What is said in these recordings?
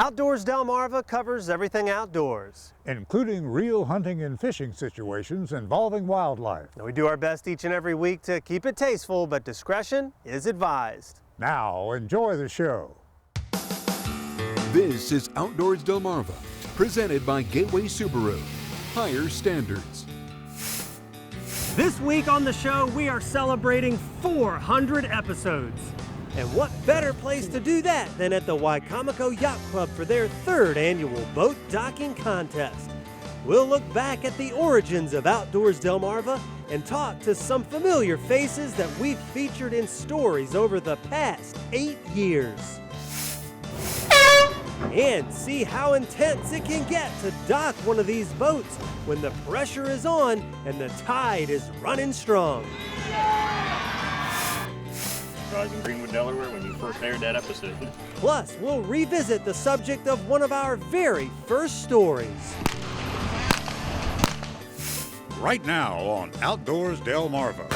Outdoors Delmarva covers everything outdoors, including real hunting and fishing situations involving wildlife. and we do our best each and every week to keep it tasteful, but discretion is advised. Now, enjoy the show. This is Outdoors Delmarva, presented by Gateway Subaru. Higher standards. This week on the show, we are celebrating 400 episodes. And what better place to do that than at the Wicomico Yacht Club for their 3rd annual boat docking contest. We'll look back at the origins of Outdoors Delmarva and talk to some familiar faces that we've featured in stories over the past 8 years. And see how intense it can get to dock one of these boats when the pressure is on and the tide is running strong. I was in Greenwood, Delaware when you first aired that episode. Plus, we'll revisit the subject of one of our very first stories. Right now on Outdoors Delmarva.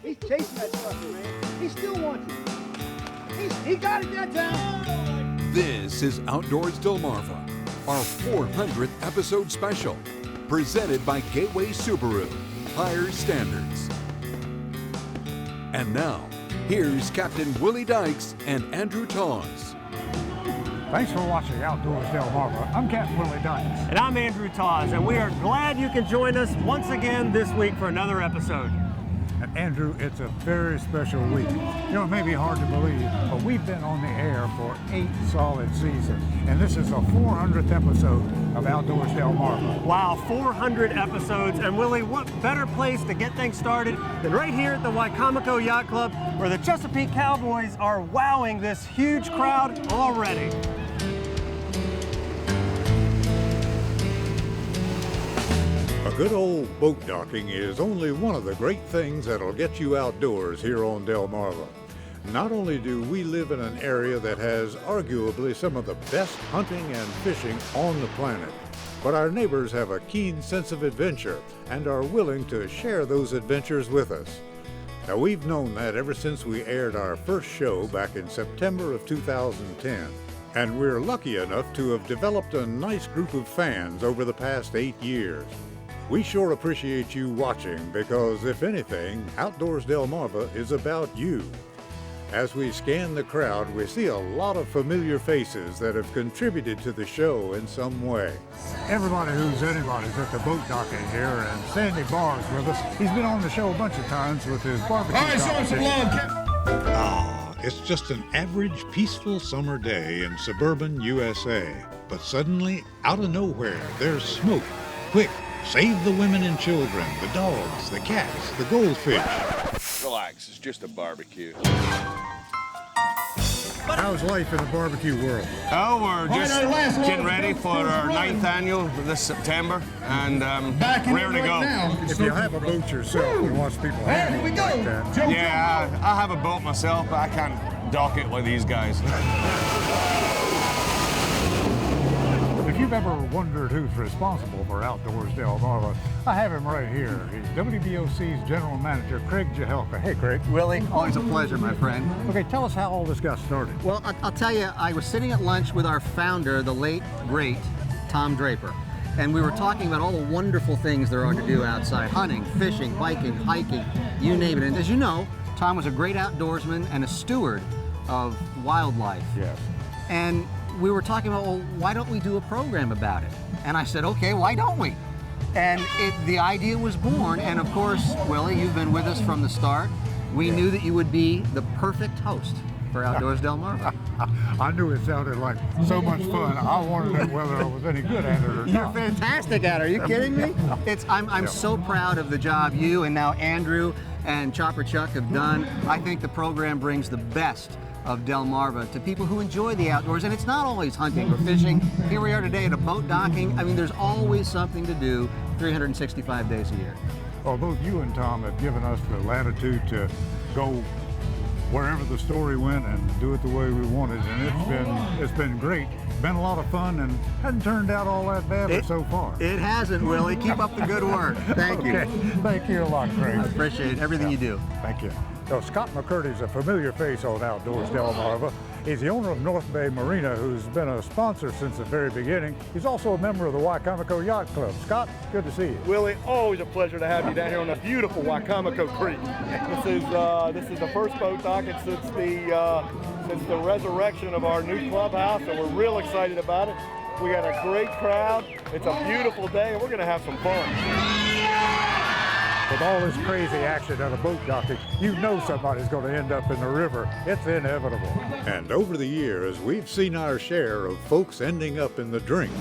He's chasing that sucker, man. He still wants it. He got it that time. This is Outdoors Delmarva, our 400th episode special, presented by Gateway Subaru. Higher standards. And now, here's Captain Willie Dykes and Andrew Taws. Thanks for watching Outdoors Delmarva. I'm Captain Willie Dykes. And I'm Andrew Taws, and we are glad you can join us once again this week for another episode. And Andrew, it's a very special week. You know, it may be hard to believe, but we've been on the air for 8 solid seasons. And this is the 400th episode of Outdoors Delmarva. Wow, 400 episodes. And Willie, what better place to get things started than right here at the Wicomico Yacht Club, where the Chesapeake Cowboys are wowing this huge crowd already. A good old boat docking is only one of the great things that'll get you outdoors here on Delmarva. Not only do we live in an area that has arguably some of the best hunting and fishing on the planet, but our neighbors have a keen sense of adventure and are willing to share those adventures with us. Now, we've known that ever since we aired our first show back in September of 2010. And we're lucky enough to have developed a nice group of fans over the past 8 years. We sure appreciate you watching because, if anything, Outdoors Delmarva is about you. As we scan the crowd, we see a lot of familiar faces that have contributed to the show in some way. Everybody who's anybody's at the boat docking here, and Sandy Barr's with us. He's been on the show a bunch of times with his barbecue competition. It's just an average, peaceful summer day in suburban USA. But suddenly, out of nowhere, there's smoke. Quick! Save the women and children, the dogs, the cats, the goldfish. Relax, it's just a barbecue. How's life in the barbecue world? Oh, we're just getting ready for our 9th annual this September, and ready to go. If you have a boat yourself and watch people handle it like that. Yeah, I have a boat myself, but I can't dock it like these guys. If you've ever wondered who's responsible for Outdoors Delmarva, I have him right here. He's WBOC's General Manager, Craig Jahelka. Hey, Craig. Willie, always a pleasure, my friend. Okay, tell us how all this got started. Well, I'll tell you, I was sitting at lunch with our founder, the late, great Tom Draper, and we were talking about all the wonderful things there are to do outside. Hunting, fishing, biking, hiking, you name it. And as you know, Tom was a great outdoorsman and a steward of wildlife. Yes. And we were talking about, well, why don't we do a program about it? And I said, okay, why don't we? And the idea was born, and of course, Willie, you've been with us from the start. We knew that you would be the perfect host for Outdoors Delmarva. I knew it sounded like so much fun. I wanted to know whether I was any good at it or You're not. fantastic at it. Are you kidding me? I'm so proud of the job you and now Andrew and Chopper Chuck have done. I think the program brings the best of Delmarva to people who enjoy the outdoors, and it's not always hunting or fishing. Here we are today at a boat docking. I mean, there's always something to do 365 days a year. Well, both you and Tom have given us the latitude to go wherever the story went and do it the way we wanted. And it's been great. Been a lot of fun and hasn't turned out all that bad so far. It hasn't, Willie. Keep up the good work. Thank you. Thank you a lot, Craig. I appreciate everything you do. Thank you. So Scott McCurdy's a familiar face on Outdoors Delmarva. He's the owner of North Bay Marina, who's been a sponsor since the very beginning. He's also a member of the Wicomico Yacht Club. Scott, good to see you. Willie, always a pleasure to have you down here on the beautiful Wicomico Creek. This is the first boat docking since the resurrection of our new clubhouse, and we're real excited about it. We got a great crowd. It's a beautiful day, and we're going to have some fun. With all this crazy action at a boat docking, you know somebody's going to end up in the river. It's inevitable. And over the years, we've seen our share of folks ending up in the drink.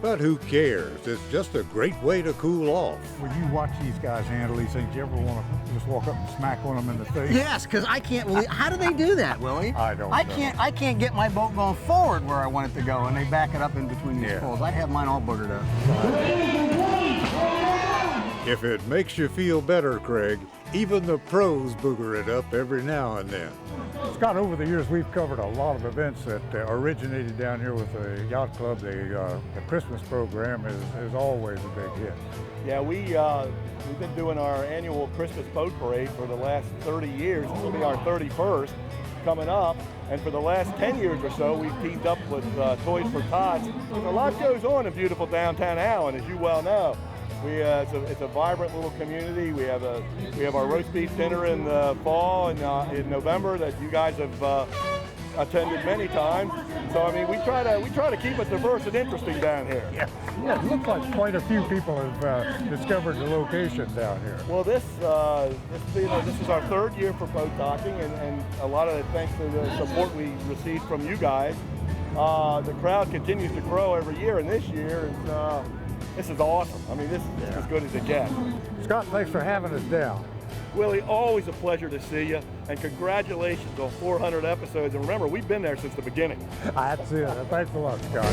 But who cares? It's just a great way to cool off. When you watch these guys handle these things, you ever want to just walk up and smack one of them in the face? Yes, because I can't believe, how do they do that, Willie? I don't know. I can't get my boat going forward where I want it to go, and they back it up in between these poles. I'd have mine all boogered up. If it makes you feel better, Craig, even the pros booger it up every now and then. Scott, over the years, we've covered a lot of events that originated down here with the Yacht Club. The Christmas program is always a big hit. Yeah, we've been doing our annual Christmas boat parade for the last 30 years. This will be our 31st coming up. And for the last 10 years or so, we've teamed up with Toys for Tots. A lot goes on in beautiful downtown Allen, as you well know. It's a vibrant little community. We have our roast beef dinner in the fall and in November that you guys have attended many times. So I mean, we try to keep it diverse and interesting down here. Yeah, it looks like quite a few people have discovered the location down here. Well, this is our third year for boat docking, and a lot of it thanks to the support we received from you guys. The crowd continues to grow every year, and this year this is awesome. I mean, this is as good as it gets. Scott, thanks for having us down. Willie, always a pleasure to see you, and congratulations on 400 episodes. And remember, we've been there since the beginning. That's it. Thanks a lot, Scott.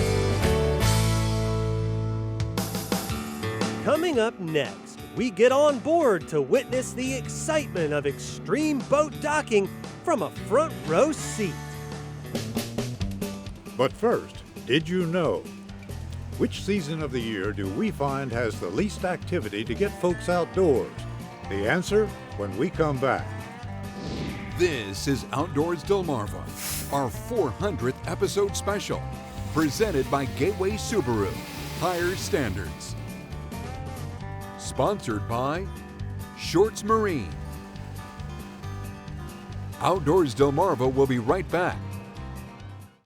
Coming up next, we get on board to witness the excitement of extreme boat docking from a front row seat. But first, did you know? Which season of the year do we find has the least activity to get folks outdoors? The answer when we come back. This is Outdoors Delmarva, our 400th episode special, presented by Gateway Subaru, Higher Standards. Sponsored by Shorts Marine. Outdoors Delmarva will be right back